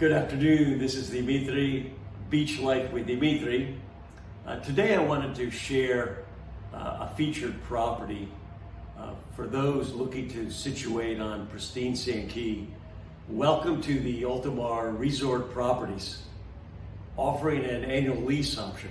Good afternoon, this is Dimitri, Beach Life with Dimitri. Today I wanted to share a featured property for those looking to situate on pristine Sand Key. Welcome to the Ultimar Resort Properties, offering an annual lease option.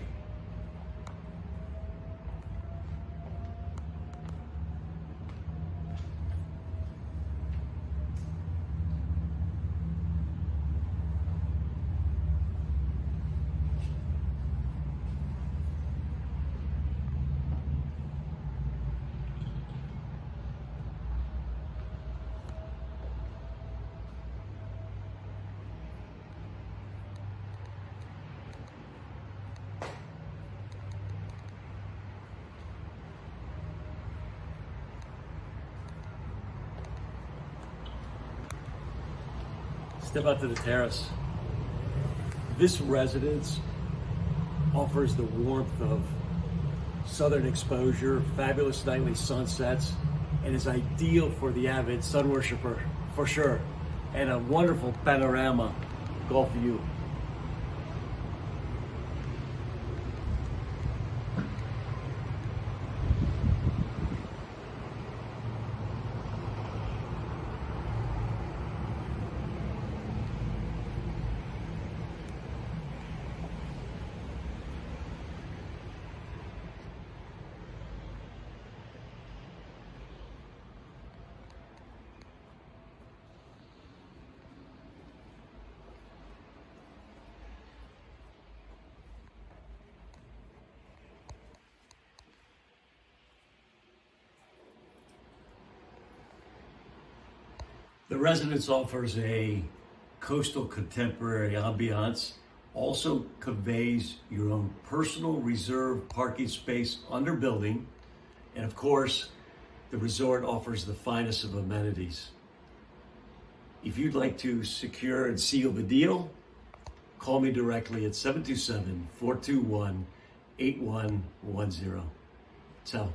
Step out to the terrace. This residence offers the warmth of southern exposure, fabulous nightly sunsets, and is ideal for the avid sun worshiper, for sure, and a wonderful panorama Gulf view. The residence offers a coastal contemporary ambiance, also conveys your own personal reserved parking space under building, and of course, the resort offers the finest of amenities. If you'd like to secure and seal the deal, call me directly at 727-421-8110. Ciao.